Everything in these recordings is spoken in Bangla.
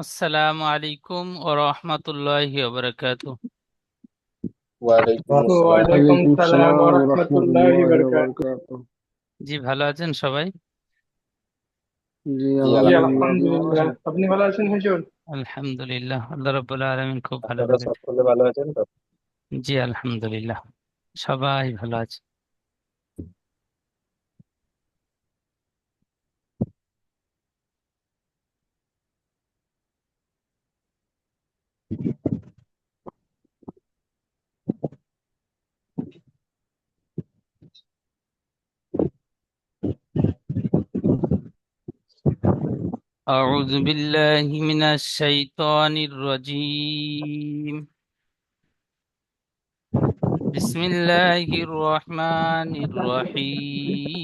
আসসালামু আলাইকুম ও রহমতুল্লাহি ওয়া বারাকাতুহু। ওয়ালাইকুম আসসালাম। ওয়ালাইকুম ওয়ালাইকুম সালাম সালাম ওয়া ওয়া রাহমাতুল্লাহি ওয়া রাহমাতুল্লাহি ওয়া বারাকাতুহু। বারাকাতুহু। জি, ভালো আছেন সবাই? জি জি জি আলহামদুলিল্লাহ, আপনি ভালো আলহামদুলিল্লাহ, আছেন? আপনি ভালো আছেন হুজুর? আলহামদুলিল্লাহ, আল্লাহ রাব্বুল আলামিন খুব ভালো আপনারা রেখেছে। সকলে ভালো আছেন তো? জি আলহামদুলিল্লাহ, সবাই ভালো আছে। أعوذ بالله من الشيطان الرجيم. بسم الله الرحمن الرحيم.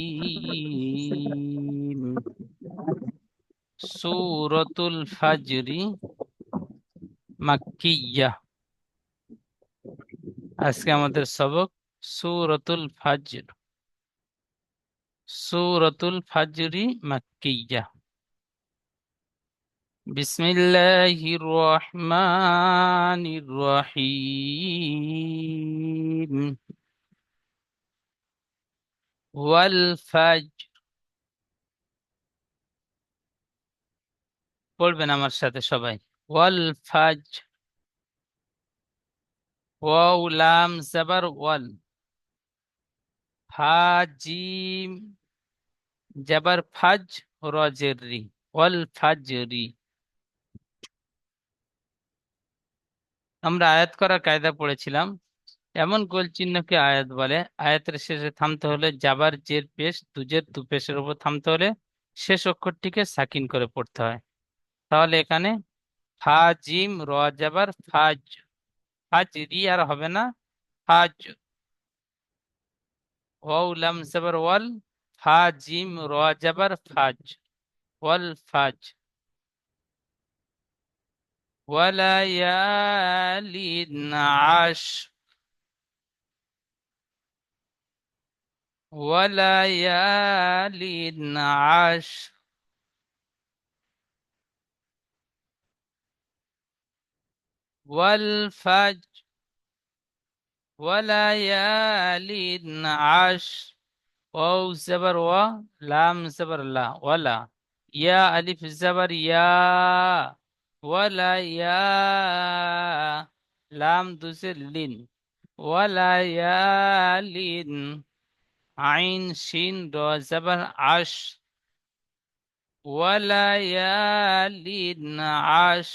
সূরাতুল ফাজর মাক্কিয়্যা। আজকে আমাদের সবক সূরাতুল ফাজর। সূরাতুল ফাজরি মাক্কিয়্যা। বিসমিল্লাহির রহমানির রহিম। ওয়াল ফাজর। পড়বেন আমার সাথে সবাই। ওয়াল ফাজর। ওয়াও লাম জাবার ওয়াল। ফা জিম জাবার ফাজ রজের রি। ওয়াল ফাজরি। আমরা আয়াত করার কায়দা পড়েছিলাম। এমন গোল চিহ্নকে আয়াত বলে। আয়াতের শেষে থামতে হলে জাবার জের পেশ দুজের দু পেশের উপর থামতে হলে শেষ অক্ষরটিকে সাকিন করে পড়তে হয়। তাহলে এখানে ফা জিম র জাবার ফাজ। ফাজ রি আর হবে না, ফাজ। ওয়াও লাম জাবার ওয়াল। ফা জিম র জাবার ফাজ। ওয়াল ফাজ। ওয়ালায়ালিন আশ। ওয়ালায়ালিন আশ। ওয়াল ফাজ। ওয়ালায়ালিন আশ। ওয়াও জবর ওয়া, লাম জবর লা, ওয়ালা। ইয়া আলিফ জবর ইয়া, ওয়ালা ইয়া। লাম দুজের লিন, ওয়ালায়ালিন। আইন শিন র জবর আশ, ওয়ালায়ালিন আশ।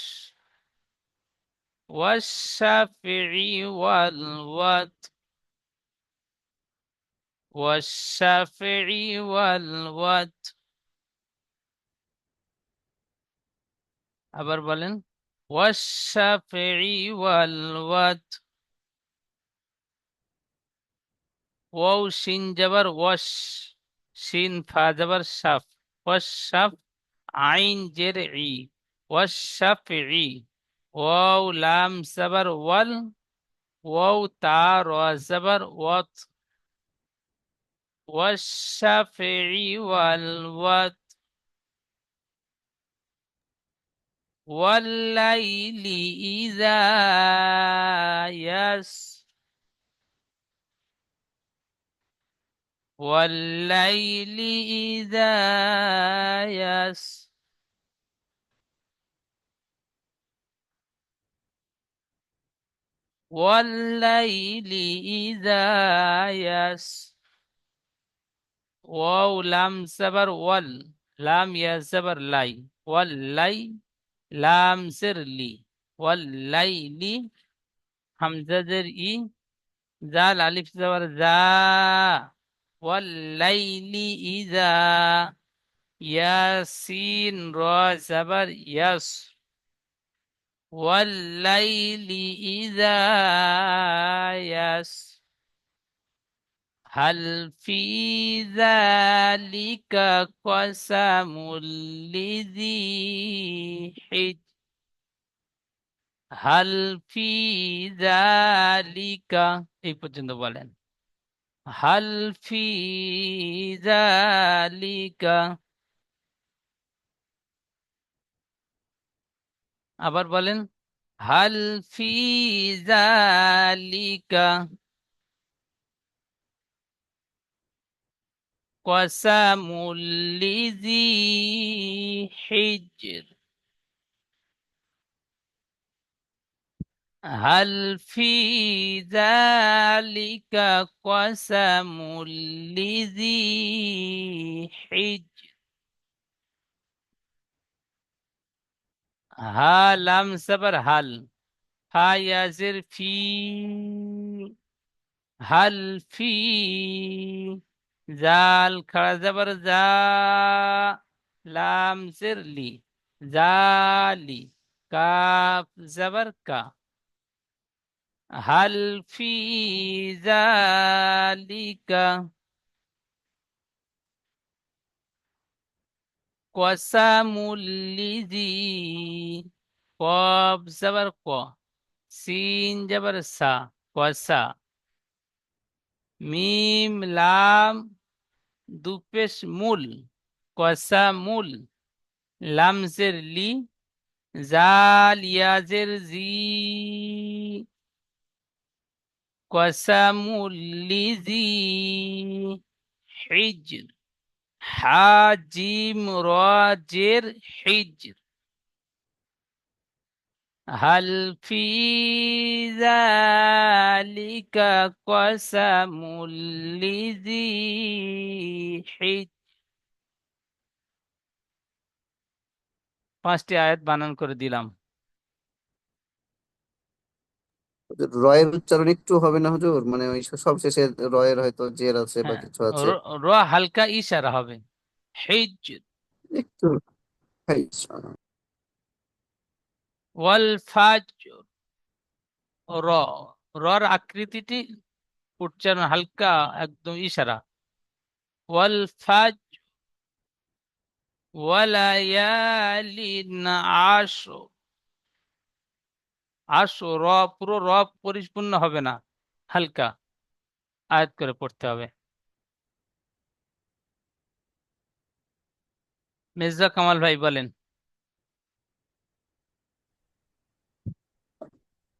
ওয়াশ-শাফিঈ ওয়াল ওয়াতর। والشافعي والوتر. আবার বলেন। والشافعي والوتر. ওয়াও শিন জবর ওয়াশ। শিন ফা জবর শাফ। ওয়াশাফ। আইন জের ই। ওয়াশাফিঈ। ওয়াও লাম জবর ওয়াল। ওয়াও তা র জবর ওয়াত। والشافعي والوتر. والليل إذا يسر. والليل إذا يسر. والليل إذا يسر. واو لام زبر وال. لام يا زبر لاي. واللي. لام زر لي. والليل. حمزة زر إي. زال ألف زبر ذا. والليل إذا. ইয়াসিন র জাবার ইয়াস। ওয়াল্লাইলি ইযা ইয়াস। হাল ফি যালিকা কসামুল লিযি হিজর। হাল ফি যালিকা, এই পর্যন্ত বলেন। হাল ফি যালিকা। আবার বলেন, হাল ফি জালিকা কসামুল লিজি হিজর। হাল ফি জালিকা কসামুল লিজি হিজর। হা লাম জবর হাল, ফা ইয়াজের ফি, হাল ফি, জাল খাড়া জবর যা, লাম জের লি, জালি, কাফ জবর কা। হাল ফি জালিকা কসামুল লিজি, কফ জবর ক, সিন জবর সা, কসা। মিম লাম দুপেশ মূল, কসামুল, লামজের লি, জাল ইয়াজের জি, কসামুল লিজি হিজর। হাজিম রাজের হিজর। হাল ফি যালিকা কসামুল লিজি হিজর। 5টি আয়াত বানান করে দিলাম। হুজুর, রয়ের উচ্চারণ একটু হবে না হুজুর? মানে ওই সব শেষে রয়ের হয়তো জের আছে বা হ্যাঁ, কিছু আছে। র হালকা ইশারা হবে, হিজর। একটু। হাই। ওয়াল ফাজর, র, রর আকৃতিটি উচ্চারণ হালকা, একদম ইশারা। ওয়াল ফাজ, ওয়ালায়ালিন আশর। আশর, র পুরো র পরিপূর্ণ হবে না, হালকা আয়াত করে পড়তে হবে। মির্জা কামাল ভাই বলেন।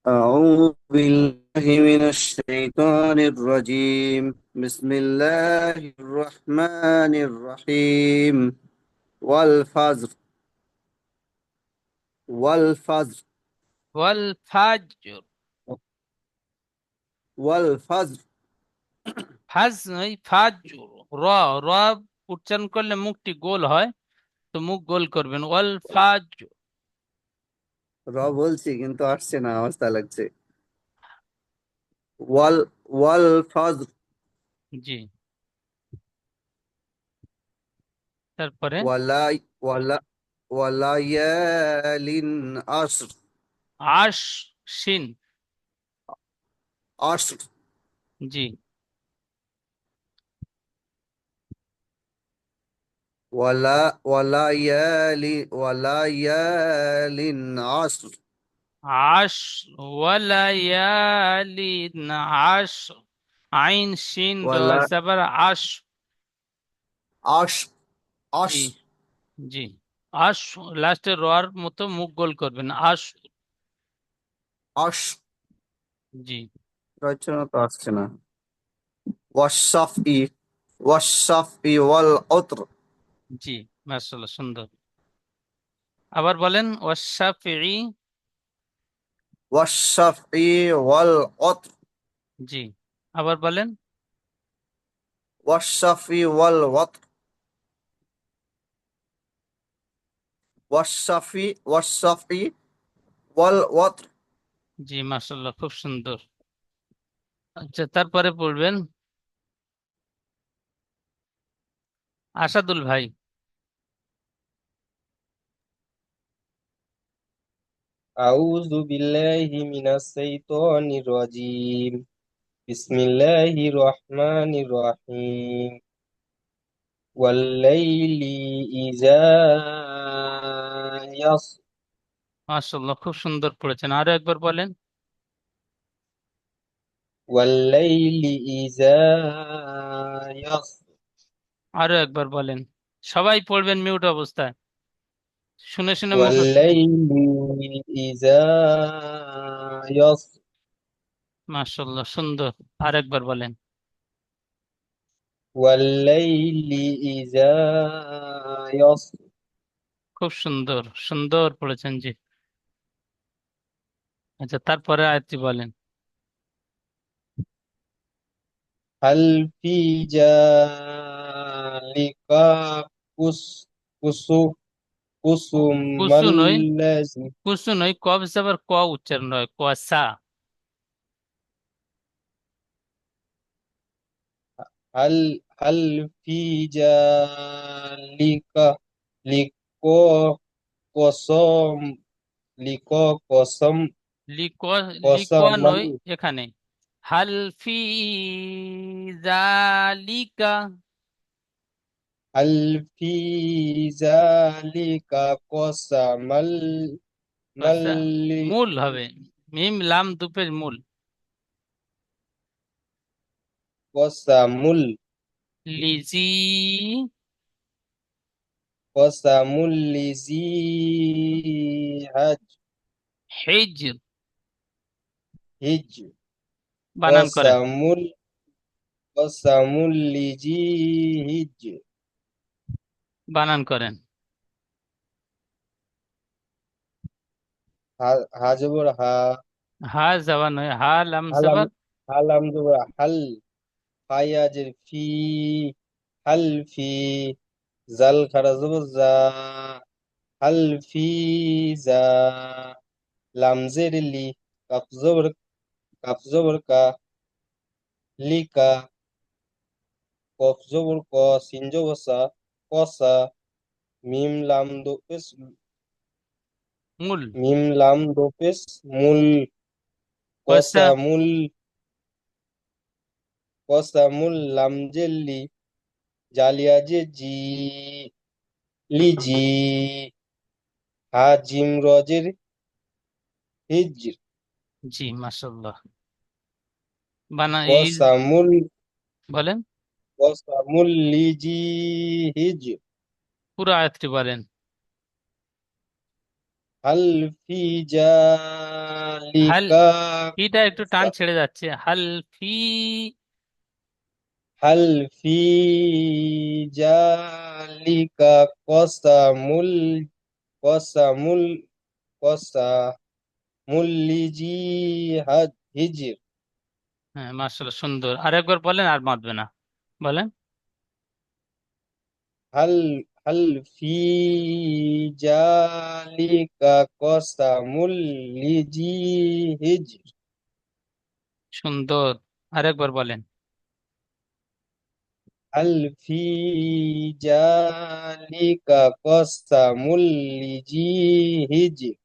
أعوذ بالله من الشيطان الرجيم. بسم الله الرحمن الرحيم. والفجر. والفجر. ওয়াল ফাজর, والفجر. ফাজ নয় ফাজর, র, র উচ্চারণ করলে মুখটি গোল হয়, তো মুখ গোল করবেন। ওয়াল ফাজর। বলছি কিন্তু আসছে না, অবস্থা লাগছে। ওয়াল ওয়াল ফজর। জি, তারপরে ওয়ালা ওয়ালা ওয়ালায়ালিন আশর। আশ, শিন। আশর। জি, ওয়ালায়ালিন আশর। আশ, ওয়ালায়ালিন আশ, আইন শিন র ওয়ালা জবর আশ। আশ আশ জি, জি, আশ, লাস্টে রর মতো মুখ গোল করবেন, আশ। আশ। জি, রচনা তো আসছে না। ওয়াশাফি। ওয়াশাফি ওয়াল উতর। জি, মাশাআল্লাহ, সুন্দর। আবার বলেন, ওয়াশাফিঈ। ওয়াশাফি ওয়াল উতর। জি, আবার বলেন। ওয়াশাফি ওয়াল উতর। ওয়াশাফি ওয়াল উতর। জি, মাশাআল্লাহ, খুব সুন্দর। আচ্ছা, তারপরে পড়বেন আসাদুল ভাই। أعوذ بالله من الشيطان الرجيم. بسم الله الرحمن الرحيم. والليل إذا يسر. মাশাআল্লাহ, খুব সুন্দর পড়েছেন, আরো একবার বলেন। والليل إذا يسر. আরো একবার বলেন। সবাই পড়বেন মিউট অবস্থায়। শুনে শুনে মুখস্থ। والليل إذا يسر মাশাআল্লাহ, সুন্দর। আরেকবার বলেন। والليل إذا يسر খুব সুন্দর, সুন্দর পড়েছেন জি। আচ্ছা, তারপরে আয়াতটি বলেন। هل في ذلك قس قسم قسم কুসু নয়, الذي কুসু নয়, কফ জবর ক উচ্চারণ হয়, কুয়াশা। هل في ذلك لقو قسم لقو قسم লিক, লিক قسم নয় এখানে। হাল ফি জালিকা। هل في ذلك قسم আচ্ছা, মূল হবে, মিম লাম দুপের মূল। قسم লিজি, قسم لذي হিজর। هجر বানান করেন। قسم قسم لذي هجر বানান করেন। হা জবর হা হা জবান নয়, হা লাম হালাম জবর। হালাম জবর হাল ফায়াজের ফি হাল ফি জাল খারা জবর জা হাল ফি জা লামজের লি কাফ জবর কা লিকা কফ জবর ক সিন জবর সা কসা মিম লাম দো পেশ মূল। মিম লাম দো পেশ মূল কসা, কসা মূল কসা মূল লামজের লি জালিয়া যে জি লিজি হা জিম রজের হিজর জি মাশাআল্লাহ। বানা এই, কসামুল বলেন। কসামুল লিজি হিজর পুরো আয়াতটি বলেন। হাল ফি হাল, জালিকা ফিটা একটু টান ছেড়ে যাচ্ছে। হাল ফি, হাল ফি জালিকা কসামুল কসামুল কসামুল লিজি হিজর হ্যাঁ মাশাআল্লাহ, সুন্দর। আরেকবার বলেন, আর মারবে না, বলেন। হাল হাল ফি জালিকা কসামুল লিজি হিজর সুন্দর, আরেকবার বলেন। হাল ফি জালিকা কসামুল লিজি হিজর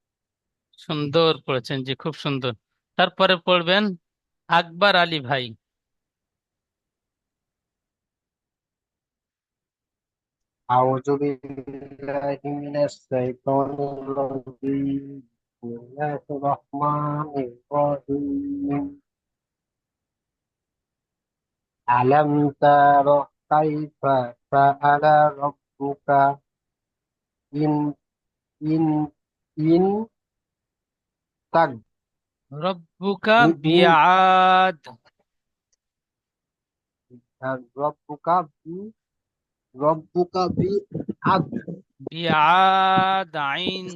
সুন্দর পড়েছেন জি, খুব সুন্দর। তারপরে পড়বেন আকবর আলী ভাই। أعوذ بالله من الشيطان الرجيم بسم الله الرحمن الرحيم ألم تر كيف فعل ربك إن إن إن تك রব্বুকা إن বিআদ। ربك ربك بأب বিআদ, আইন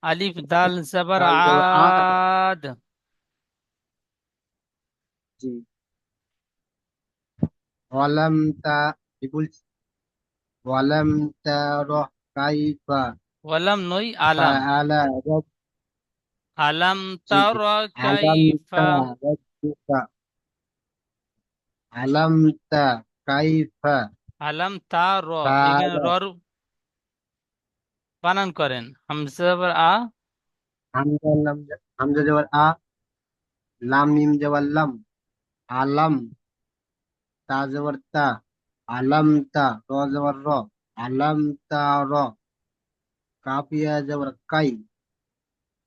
আলিফ দাল জবর আদ। ولم يقول ولم تر كيف ওয়ালাম নই, আলাম। فعل আলাম ربك তারা ألم কাইফা। تر ربك আলামতা কাইফা আলাম তা র, এখানে তারা রর বানান করেন। হামজা জবর আ। হামজা লাম হামজা জবর আ লাম মিম জবর লাম আলাম তা জবর তা আলাম তা র জবর র আলাম তা র কাফিয়া জবর কাই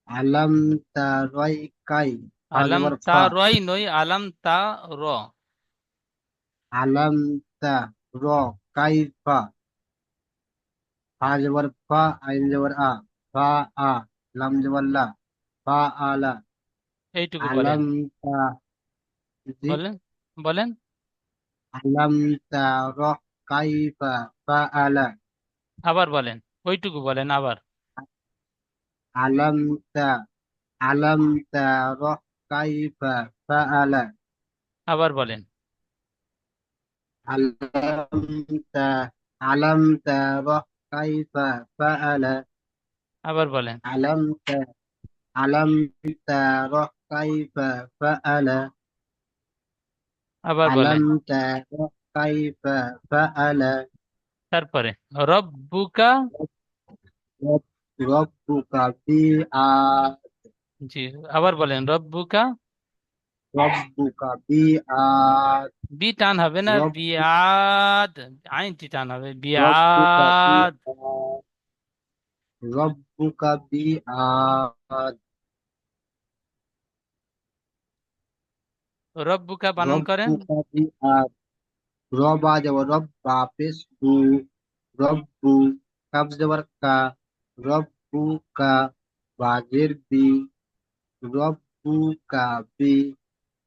আলাম তা রয় কাই ফা আলাম জবর তা ফা রয় নই, আলাম তা র। আলাম তা র কাইফা ফা জবর ফা, আইন জবর আ, ফা আ, লাম জবর লা, ফা আলা, এইটুকু বলেন। আলাম তা, জি, বলেন, বলেন। আলাম তারা কাইফা ফাআলা, আবার বলেন, ওইটুকু বলেন আবার। আলাম তা, আলাম তারা কাইফা ফাআলা, আবার বলেন। আলাম তা, আলাম তারা কাইফা ফাআলা, আবার বলেন। আলাম তা, আলাম তারা কাইফা ফাআলা, আবার বলেন। আলাম তারা কাইফা ফাআলা, তারপরে রব্বুকা। রব্বুকা বিআ, জি, আবার বলেন রব্বুকা। রব্বুকা বিআদ, বি টান হবে না, রব্বু বিয়াদ। আইনটি টান হবে, রব্বুকা বিয়াদ। বিআদ, রব্বুকা বিআদ, রব্বুকা বানান করেন। রব্বুকা বিআদ, রবা যাবর রব্বা পেশ রু, রব্বু, কাব যাবর কা, রব্বুকা, বাজের বি, রব্বুকা বি,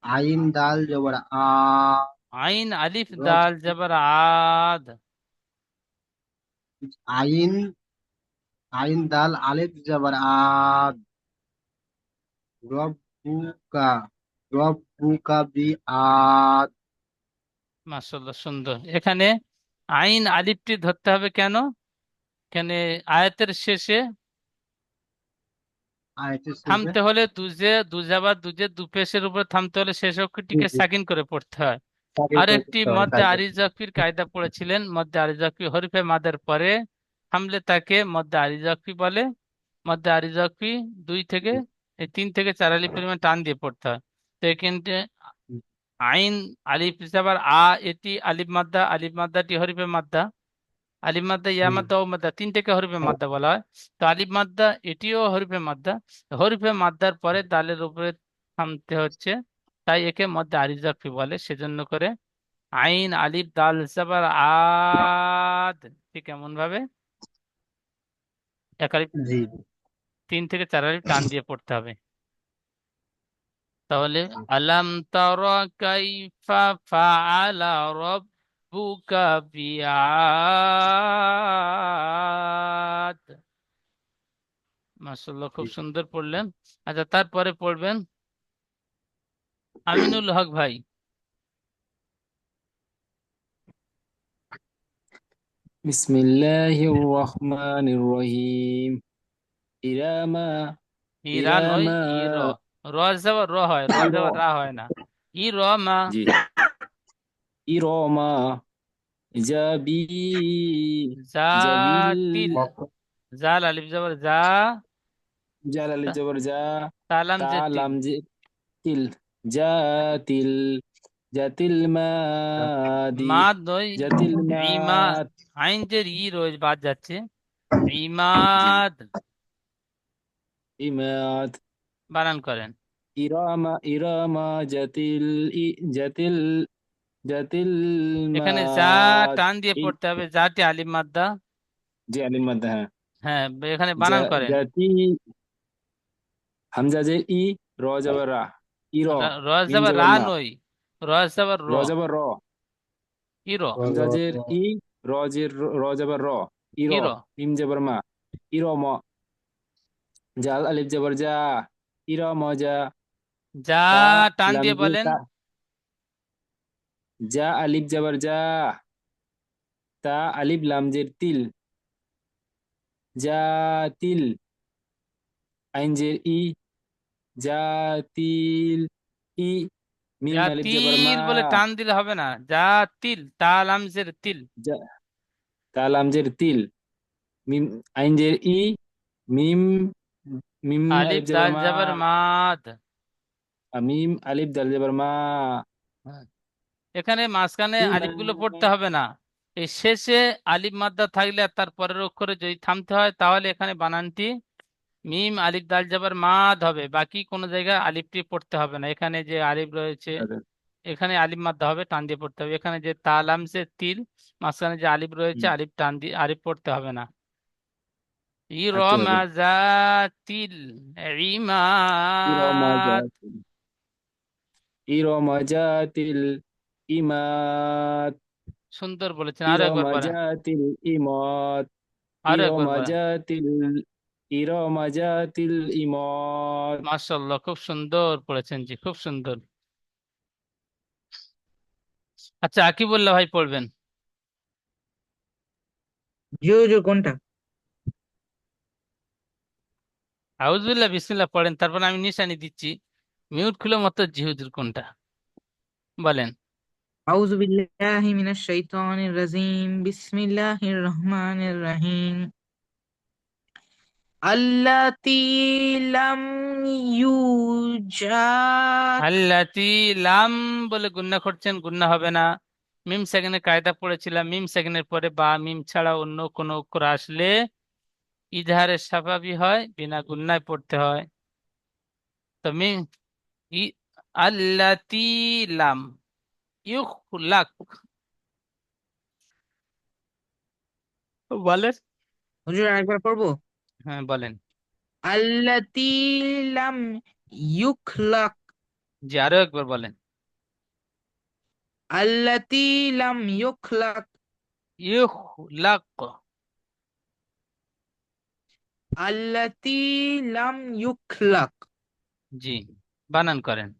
আইন দাল যাবর আ, আইন আলিফ দাল রব্বু, জবর আদ। আইন, আইন দাল আলিফ যাবর আদ, রব্বুকা, রব্বুকা বিআদ, মাশাআল্লাহ, সুন্দর। এখানে আইন আলিফটি ধরতে হবে কেন? এখানে আয়াতের শেষে আয়াতের শেষে, থামতে হলে দুজে বা দু পেশের উপর থামতে হলে শেষ জি অক্ষরটিকে জি, সাকিন করে পড়তে হয়। তাকে আর একটি করতে হয় মদ্দে তাই তো। আরিজাফির কায়দা পড়েছিলেন, মদ্দে আরিজাফি হরফে মাদের পরে থামলে তাকে মদ্দে আরিজাফি বলে। মদ্দে আরিজাফি 3 থেকে 4 আলিফ পরিমাণ টান দিয়ে পড়তে হয়। তো এখানে আইন আলিফ আবার এটি আলিফ মাদ্দা, আলিফ মাদ্দাটি হরফে মাদ্দা, আলিফ মাদ্দা, ইয়া হুম, মাদ্দা, ও মাদ্দা, 3 থেকে হরফে মাদ্দা বলা হয়। তো আলিফ মাদ্দা এটিও হরফে মাদ্দা। হরফে মাদ্দার পরে দালের উপরে থামতে হচ্ছে, তাই একে মদ্দে আরিজাফি বলে। সেজন্য করে আইন আলিফ দাল জাবার আদ, ঠিক এমন ভাবে এক আলিফ, জি 3 থেকে 4 আলিফ টান দিয়ে পড়তে হবে। তাহলে আলাম তারা কাইফা ফাআলা রাব্বুকা বিআদ। মাশাআল্লাহ, জি। খুব সুন্দর পড়লেন। আচ্ছা, তারপরে পড়বেন আমিনুল হক ভাই। بسم الله الرحمن الرحيم إرم হীরা إرم নয়, ই র। র যাবার র হয়, র যাবার إرم রা হয় না। ই র মা। جي إرم جبي জাতিল। جبيل জাল আলিফ যাবার যা। جلال তা- الجبر جا তালাম যে তিল। تعلم تل جاتل جاتل مادي মাদ নয়, جاتل ইমা। مات আইন যে ই রোজ বাদ যাচ্ছে, جي ইমাদ إمات বানান করেন। إرم جاتل জাতিল এখানে যা মাদ টান দিয়ে পড়তে হবে, জাটি আলিফ মাদ্দা। জি আলিম মাদ্দা হ্যাঁ হ্যাঁ, এখানে বানান করেন। জাতি হামজা যে ই র যাবার রা ই র র মিম যাবার যাবার রা মা নই, র যাবার র। র যাবার র ইর। হামজা জের ই র যাবার র ই র ইর। মিম যাবার মা ই র ম জাল আলিফ যাবার যা ই র ম যা যা তা টান লাম দিয়ে জের বলেন। তা যা আলিফ যাবার যা তা আলিফ লাম জের তিল যা তিল আইন জের ই জাতিল ই মিম আলিফ যাবার মা জাতিল বলে টান দিলে হবে না, জাতিল, তাল আমজের তিল। জা- কাল আমজের তিল মিম আইনজের ই মিম মিম আলিফ আলিফ যাবার দাল মা যাবার মাদ। মিম আলিফ দাল যাবার মা হ্যাঁ। এখানে মাঝখানে ইমা আলিফগুলো পড়তে হবে না। এই শেষে আলিফ মাদ্দা থাকলে আর তার পরের অক্ষরে যদি থামতে হয়, তাহলে এখানে বানানটি মিম আলিফ দাল যাবার মাদ হবে। বাকি কোনো জায়গায় আলিফটি পড়তে হবে না। এখানে যে আলিফ রয়েছে, এখানে আলিফ মাদ্দা হবে, টান দিয়ে পড়তে হবে। এখানে যে তাল আমজের তিল, মাঝখানে যে আলিফ রয়েছে, হুম, আলিফ টান দিয়ে, আলিফ পড়তে হবে না। থাকতে ইরমা হবে। জাতিল إرم ইমাদ। ذات إرم ذات الإماد সুন্দর বলেছেন, আরো إرم একবার বলেন। ذات الإماد আরো إرم একবার বলেন। ذات إرم ذات الإماد মাশাআল্লাহ, খুব সুন্দর পড়েছেন জি, খুব সুন্দর। আচ্ছা, আকিবুল্লাহ ভাই পড়বেন। জি হুজুর, কোনটা? আউযুবিল্লাহ বিসমিল্লাহ পড়েন, তারপর আমি নিশানি দিচ্ছি। মিউট খুলে মতো জিহুদুর কোনটা বলেন। আউযু বিল্লাহি মিনাশ শাইতানির রাজিম, বিসমিল্লাহির রহমানির রহিম। আল্লাতী লাম ইউজাদ। আল্লাতী লাম বলে গুন্না করছেন, গুন্না হবে না। মিম সেকেন্ডের কায়দা পড়েছিলাম, মিম সেকেন্ডের পরে বা মিম ছাড়া অন্য কোনো অক্ষর আসলে ইজহারের স্বাভাবিক হয়, বিনা গুন্নায় পড়তে হয়। তো মিম ই আল্লাতী লাম ইউখলাক বলেন। হুজুর আরেকবার পড়বো? হ্যাঁ বলেন। আল্লাতী লাম ইউখলাক। জি, আরো একবার বলেন। আল্লাতী লাম ইউখলাক। ইউখলাক। আল্লাতী লাম ইউখলাক। জি, বানান করেন।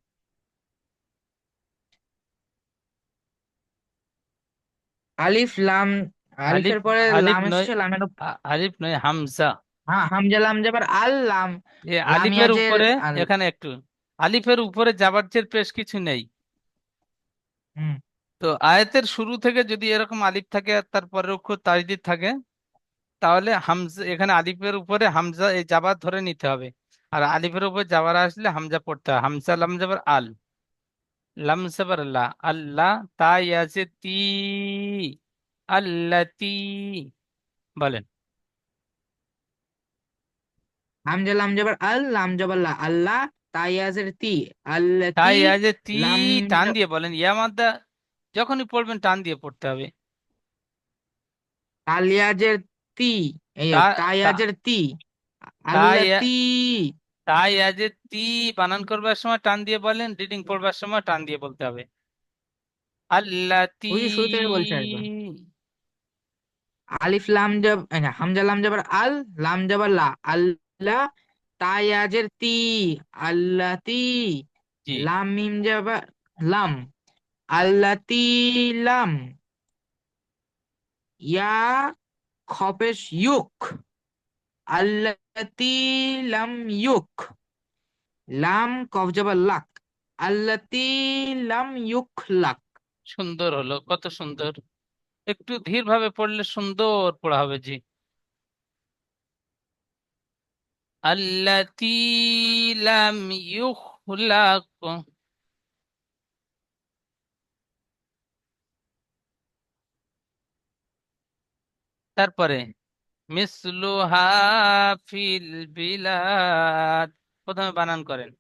আলিফ লাম। আলিফ, আলিফের পরে আলিফ লাম নয়, এসেছে, লামের আলিফ নয়, হামজা। হ্যাঁ, হামজা লাম যাবার আল লাম। এ আলিফের লামিয়াজের উপরে, আল। এখানে একটু, আলিফের উপরে জাবারজের পেশ কিছু নেই। হুম। তো আয়াতের শুরু থেকে যদি এরকম আলিফ থাকে আর তারপরে অক্ষর তাজদিদ থাকে, তাহলে হামজা, এখানে আলিফের উপরে হামজা এই জাবার ধরে নিতে হবে। আর আলিফের উপর জাবার আসলে হামজা পড়তে হয়। হামজা লাম জাবার আল, লাম জাবার লা, আল্লাহ, তা ইয়াজে তি, আল্লাতি বলেন। হামজা লাম যাবার আল, লাম যাবার লা, আল্লাহ। তাইয়াজের তি। তা আল্লাতি। ইয়াজে তি, লাম মিম টান দিয়ে বলেন, ইয়া মাদ্দা যখনই পড়বেন টান দিয়ে পড়তে হবে। তালিয়াজের তি। এই তা তা তাইয়াজের তি। তাই আল্লাতি। তাই আজ তি বানান করবার সময় টান দিয়ে বলেন, রিডিং পড়বার সময় টান দিয়ে বলতে হবে। আল্লাতি। ওই যে শুরু থেকে বলছে একবার। আলিফ লাম যাব, না, হামজা লাম যাবার আল, লাম যাবার লা, আল্লাহ। তাইয়াজের তি। আল্লাতি। জি, লাম মিম যাবার লাম। আল্লাতি। লাম। ইয়া খপেশ ইউক। আল্লাতি লাম ইউক। লাম কফ যাবার লাক। আল্লাতি লাম ইউখলাক। সুন্দর হলো, কত সুন্দর। একটু ধীর ভাবে পড়লে সুন্দর পড়া হবে জি। আল্লাতি লাম ইউখলাক। তারপরে মিসলুহা ফিল বিলাদ, প্রথমে বানান করেন।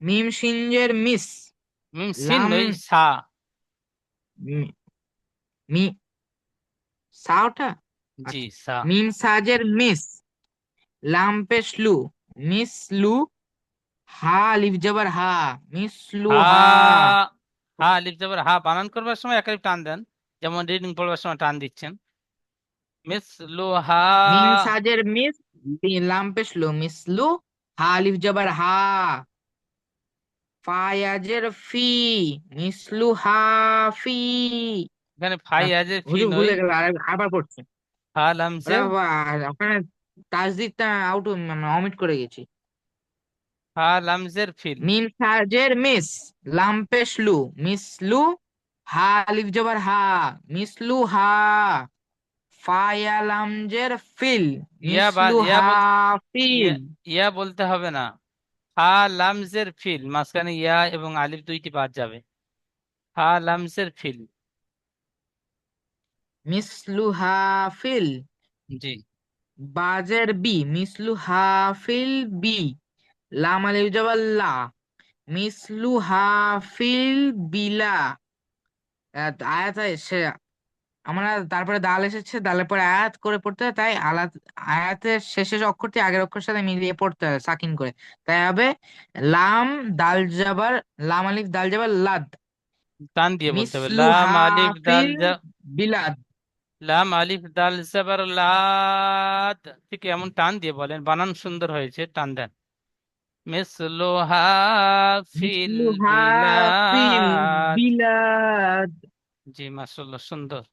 মিম সিনজের মিস। মিম সিন লাম নয়, সা। Me me- সাওটা। জি, আচ্ছা। সা। মিম সাজের মিস। লাম পেশ লু। মিস লু। হা লিফ যাবার হা। মিস লু হা, হা। হা আলিফ জবর হা বানান করবার সময় এক আলিফ টান দেন, যেমন রিডিং পড়বার সময় টান দিচ্ছেন। মিসলুহা। মিম সাজের মিস। লাম পেশ লু, মিস লু। হা লিফ যাবার হা। ফায়াজের ফি। মিসলু হা। ফি। এখানে ফাই আহ, আজে ফি হুজুর নই। ভুলে গেল, আবার পড়ছে। হা ওরা লামজের, ওখানে তাসদিদটা আউট, অমিট করে গেছি। হা লামজের ফিল। মিম সাজের মিস। লাম পেশ লু। মিসলু। হা আলিফ জবর হা। মিসলু হা। ফায়া লামজের ফিল। ইয়া বা মিসলু ইয়া হা। বল, ইয়া, ফিল। ইয়া বলতে হবে না। হা লামজের ফিল, মাঝখানে ইয়া এবং আলিফ দুইটি বাদ যাবে। হা লামজের ফিল। মিসলু হা। ফিল। জি, বাজের বি। মিসলু হা। ফিল বি। লাম আলিফ জবর লা। মিসলু হা। ফিল বিলা। আয়াত সে আমরা তারপরে দাল এসেছে, দালের পরে আয়াত করে পড়তে হয়, তাই আয়াতের শেষের অক্ষরটি আগের অক্ষরের সাথে মিলিয়ে পড়তে হয় সাকিন করে। তাই হবে লাম দাল জাবার, লাম আলিফ দাল জাবার লাদ, টান দিয়ে বলতে হবে মিসলু লাম আলিফ দাল হাফিল বিলাদ। লাম আলিফ দাল জবর লাদ, ঠিক এমন টান দিয়ে বলেন, বানান সুন্দর হয়েছে, টান দেন। মিসলুহা ফিল মিসলু হাফিল বিলাদ। বিলাদ। জি মাশাআল্লাহ, সুন্দর।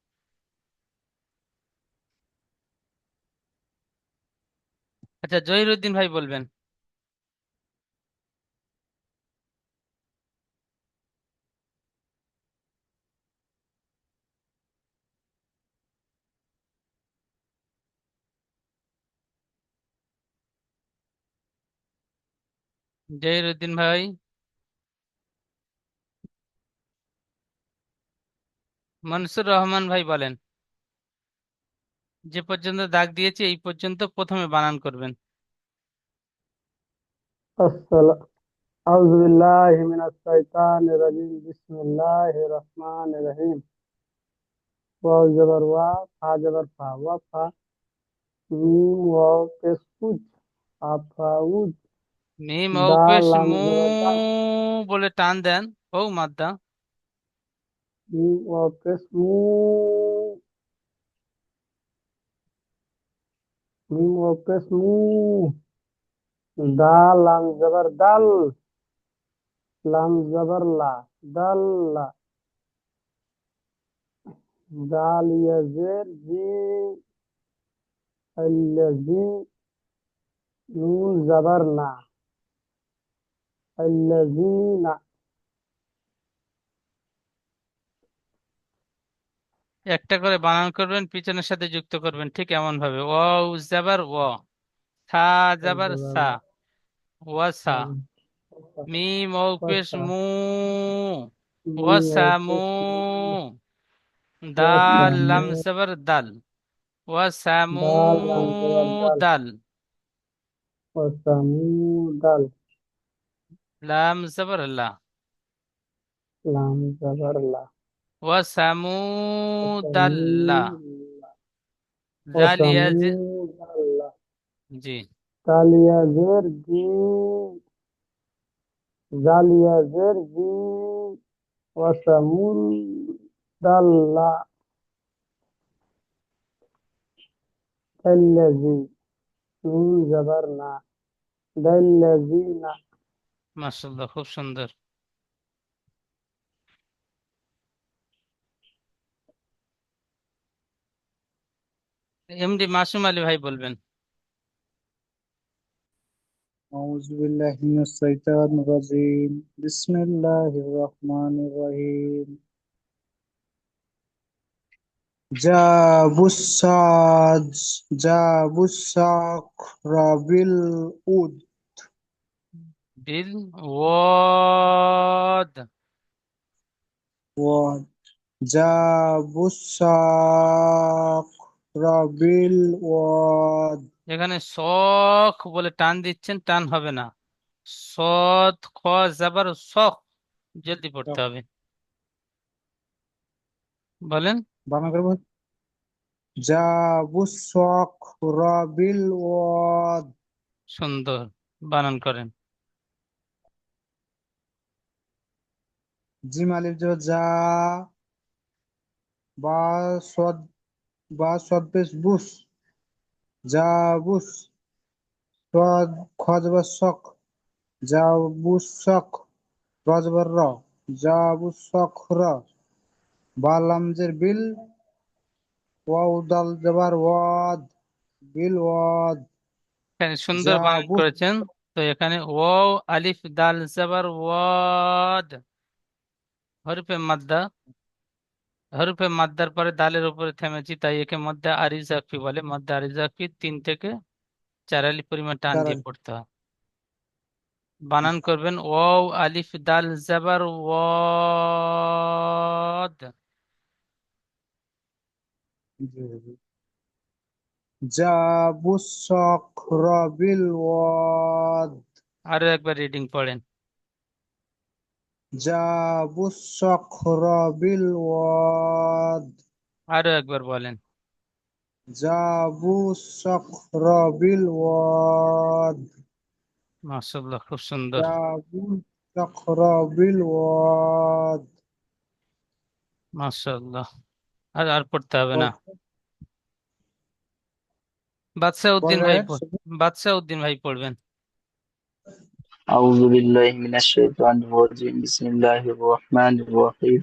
আচ্ছা, জহিরুদ্দিন ভাই বলবেন। জহিরুদ্দিন ভাই। মনসুর রহমান ভাই বলেন। যে পর্যন্ত দাগ দিয়েছি এই পর্যন্ত প্রথমে বানান করবেন। السلام. أعوذ بالله من الشيطان الرجيم بسم الله الرحمن الرحيم واو زبر وا فا زبر فا وفا ميم واو كسكوت أفاوج মিম ও دا পেশ لام মু زبر دا বলে টান দেন, ও মাদ্দা। ميم واو كسمو ميم واو كسمو دا لام زبر دال لام زبر لا دال لا دال يزر جي الذي نون زبر نا الذين একটা করে বানান করবেন, পিছনের সাথে যুক্ত করবেন ঠিক এমন ভাবে। ও জাবার ও, সা জাবার সা, ওয়াসা। মিম ও পেশ وسع মু, ওয়াসামু। وقسم দাল লাম وسمو জাবার দাল, ওয়াসামু دال لام زبر دال দাল। وثمود دال লাম জাবার লা, لام زبر لا ওয়াসামু দাল্লা। وثمود জালিয়া وثمود دال জি। تاليا زر جي زاليا زر جي وثمود دال الذي نون زبرنا الذين মাশাআল্লাহ, খুব সুন্দর। এমডি মাসুম আলী ভাই বলবেন। أعوذ بالله من الشيطان الرجيم بسم الله الرحمن الرحيم جاب الصخر بالأود বিল ওয়াদ। جاب الصخر بالواد এখানে শখ বলে টান দিচ্ছেন, টান হবে না। সদ খ জাবার শখ, জলদি পড়তে হবে, বলেন। বাংলা করবো جاب الصخر بالواد সুন্দর, বানান করেন। জিম আলিফ জবর জা বা সদ পেশ বুস জাবুস সদ খ জবর শক জাবুস শক র জবর র জাবুস শক র বা লামজের বিল ওয়াও দাল জবর ওয়াদ বিল ওয়াদ এখানে সুন্দর বানান জাবুস করেছেন। তো এখানে ওয়াও আলিফ দাল জাবার ওয়াদ, হরফে মাদ্দা। হরফে মাদ্দার পরে দালের উপরে থেমেছি, তাই একে মধ্যে আরিজাকি বলে। মধ্যে আরিজাকি 3 থেকে 4 আলিফ পরিমাণ টান তার দিয়ে পড়তে হয়। বানান করবেন ওয়াও আলিফ দাল জাবার ওয়াদ। জাবুস শক বিল ওয়াদ আরো একবার রিডিং পড়েন। জাবুস শক বিল ওয়াদ আরো একবার বলেন। جابوا الصخر بالواد মাশাআল্লাহ, খুব সুন্দর। جابوا الصخر بالواد মাশাআল্লাহ। আর আর পড়তে হবে না। বাদশাহ উদ্দিন ভাই বাদশাহ উদ্দিন ভাই পড়বেন। أعوذ بالله من الشيطان الرجيم بسم الله الرحمن الرحيم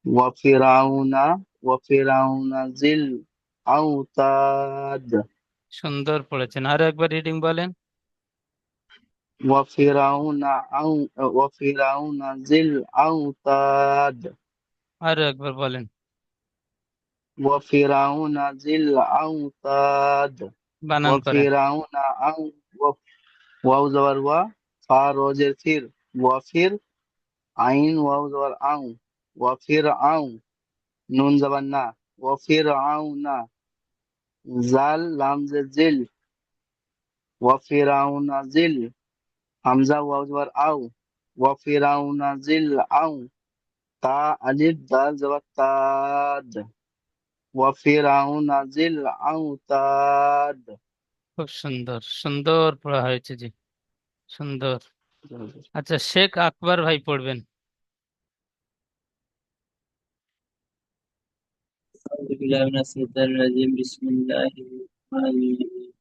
وفرعون وفرعون ذي الأوتاد সুন্দর পড়েছেন, আরো একবার রিডিং বলেন। وفرعون ذي الأوتاد আরো একবার বলেন। وفرعون ذي الأوتاد বানান করেন। وفرعون واو زبر و فا روزের ফির ওয়াফির আইন ওয়াও জবর আউ ওয়াফির আউ নুন জবর না ওয়াফির আউ না জাল লাম জে জিল ওয়াফির আউ না জিল হামজা ওয়াও জবর আউ ওয়াফির আউ না জিল আউ তা আলিফ দাল জবর তাদ ওয়াফির আউ না জিল আউ তাদ। খুব সুন্দর, সুন্দর পড়া হয়েছে জি, সুন্দর। আচ্ছা, শেখ আকবর ভাই পড়বেন। أعوذ بالله من الشيطان الرجيم بسم الله الرحمن الرحيم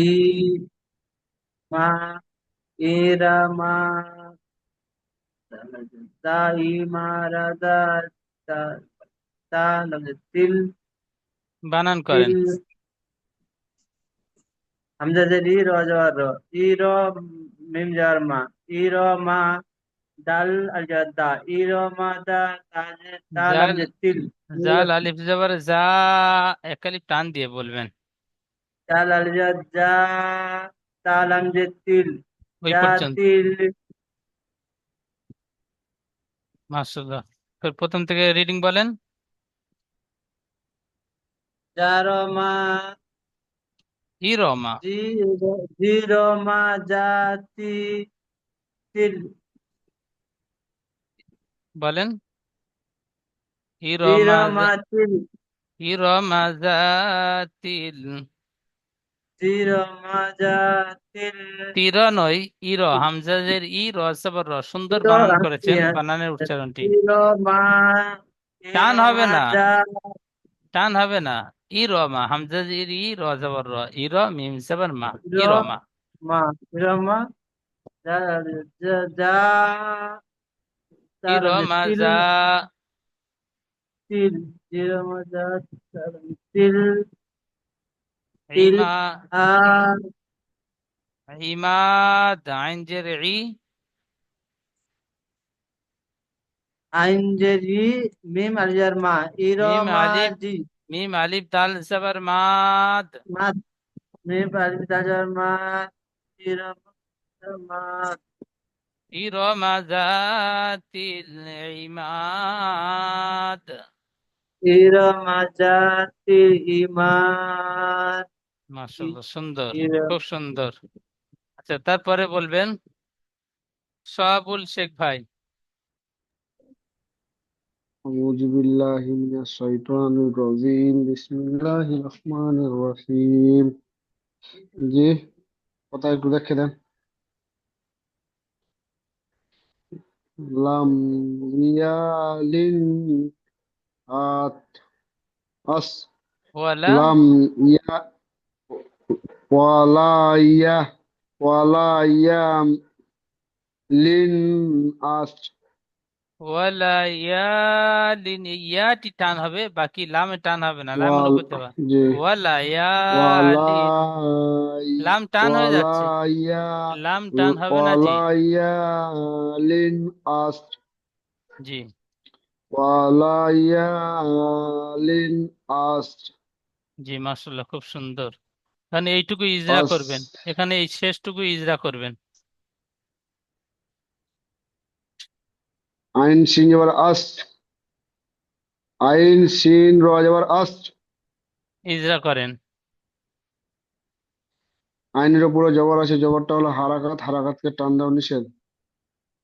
إيما إيرما دائما তিল বানান করেন। তিল হামজা জের ই র জবর র ই র মিম জবর মা ই র মা দাল আল জবর দা ই র মা দা তা লাম জাল জের তিল জাল আলিফ জবর যা, এক আলিফ টান দিয়ে বলবেন। দাল আল জবর জা তা লাম জের তিল ওই জা পর্যন্ত। তিল মাশাআল্লাহ। প্রথম থেকে রিডিং বলেন। জারমা ইরমা জি জিরমা জাতি তিল বলেন। ইরমা জিরমা তিল ইরমা জাতিল, জিরমা জাতিল তীর নয়, ইর, হামজাজের ই, র জবর র, সুন্দর জিরো বানান করেছেন, বানানের উচ্চারণটি জিরমা টান হবে জিরমা না, জা টান হবে না। ইরমা, হামজাজের ই, র জবর র, ইর মিম জবর মা, ইরমা। জিরমা জিরমা জা জা জা তালাম ইরমা তিল যা, তিল জিরমা জা তালাম তিল তিল ইমা আ ইমাদ, আইন জের ই, আইন জেরি মিম আলিয়ার মা মিম ইরমা আলিফ জি মিম আলিফ দাল জবর মাদ, মাদ মিম আলিফ দাজার মা ইরমা মা ইরমা জাতিল ইমাদ। ইরমা জাতির ইমান মাশাআল্লাহ, সুন্দর, ইরম খুব সুন্দর। আচ্ছা, তারপরে বলবেন সোহাবুল শেখ ভাই। أعوذ بالله من الشيطان الرجيم بسم الله الرحمن الرحيم জি, কথা একটু দেখে দেন। লাম ইয়ালিন আত আস ওয়ালা লাম ইয়া ওয়ালা ইয়া ওয়ালা ইয়ালিন আস ওয়ালা ইয়ালিন, ইয়াটি টান হবে, বাকি লামে টান হবে না, লামের ওয়াল উপর দেওয়া। জি ওয়ালা ওয়ালা ইয়ালিন, লাম টান হয়ে ওয়ালা যাচ্ছে, ইয়া লাম টান হবে না জি। ওয়ালা ইয়ালিন আস জি ওয়ালা ইয়ালিন আস জি, মাশাআল্লাহ, খুব সুন্দর। এখানে এইটুকু ইজরা আস করবেন, এখানে এই শেষটুকু ইজরা করবেন। আইন সিন জবর আস, আইন সিন র জবর আস। ইজরা করেন। আইনের উপরে জবর আছে, জবরটা হলো হারাকাত, হারাকাতকে টান দেওয়া নিষেধ।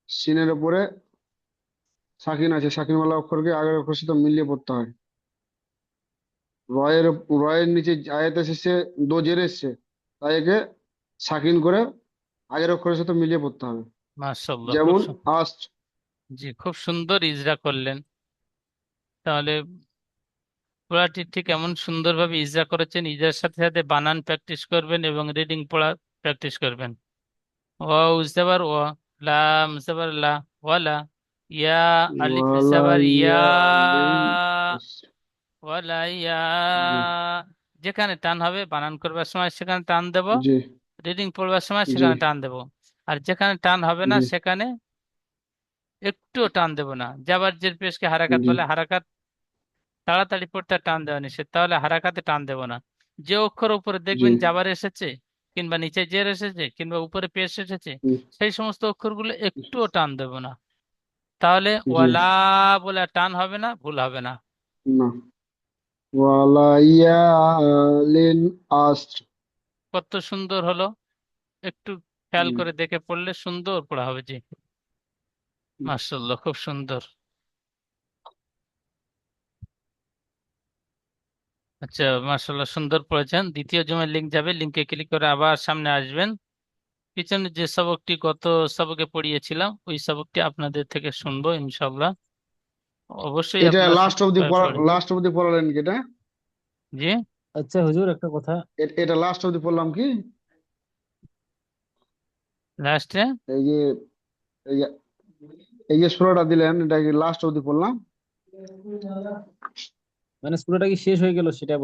সিনের উপরে সাকিন আছে, সাকিনওয়ালা অক্ষরকে আগের অক্ষরের সাথে মিলিয়ে পড়তে হয়। রয়ের রয়ের নিচে আয়াতে শেষে দো জের এসছে, তাই একে সাকিন করে আগের অক্ষরের সাথে মিলিয়ে পড়তে হবে। মাশাআল্লাহ, যেমন আস। জি খুব সুন্দর ইজরা করলেন। তাহলে পড়াটি ঠিক এমন সুন্দরভাবে ইজরা করেছেন, ইজরার সাথে সাথে বানান প্র্যাকটিস করবেন এবং রিডিং পড়া প্র্যাকটিস করবেন। ওয়াও জবর ওয়া, লাম জবর লা, ওয়ালা, ইয়া আলিফ ওয়ালা জবর ইয়া, ইয়ালিন আস। ওয়ালা ইয়া। জি যেখানে টান হবে বানান করবার সময় সেখানে টান দেব, জি রিডিং পড়বার সময় জি সেখানে টান দেব। আর যেখানে টান হবে না জি সেখানে একটুও টান দেব না। জাবার জের পেশকে হারাকাত জি বলে, হারাকাত তাড়াতাড়ি পড়তে টান দেওয়া নিষেধ, তাহলে হারাকাতে টান দেব না। যে অক্ষর উপরে জি দেখবেন জাবার এসেছে, কিংবা নিচে জের এসেছে, কিংবা উপরে পেশ এসেছে, জি সেই সমস্ত অক্ষরগুলো একটুও টান দেব না। তাহলে জি ওয়ালা বলে আর টান হবে না, ভুল হবে না। না। ওয়ালা ইয়ালিন আস। কত সুন্দর হলো, একটু খেয়াল করে দেখে পড়লে সুন্দর পড়া হবে। জি মাশাআল্লাহ, খুব সুন্দর। আচ্ছা মাশাআল্লাহ, সুন্দর পড়েছেন। দ্বিতীয় জুমের লিঙ্ক যাবে, লিঙ্কে ক্লিক করে আবার সামনে আসবেন। পিছনে যে সবকটি গত সবকে পড়িয়েছিলাম ওই সবকটি আপনাদের থেকে শুনবো ইনশাআল্লাহ। অবশ্যই এটা আপনারা লাস্ট অবধি পড়েন। লাস্ট অবধি পড়ালেন কি এটা? জি আচ্ছা হুজুর, একটা কথা। এটা লাস্ট অবধি পড়লাম কি? লাস্টে এই যে এই যে এই যে সূরাটা দিলেন, এটা কি লাস্ট অবধি পড়লাম? মানে সূরাটা কি শেষ হয়ে গেল সেটা বলছি।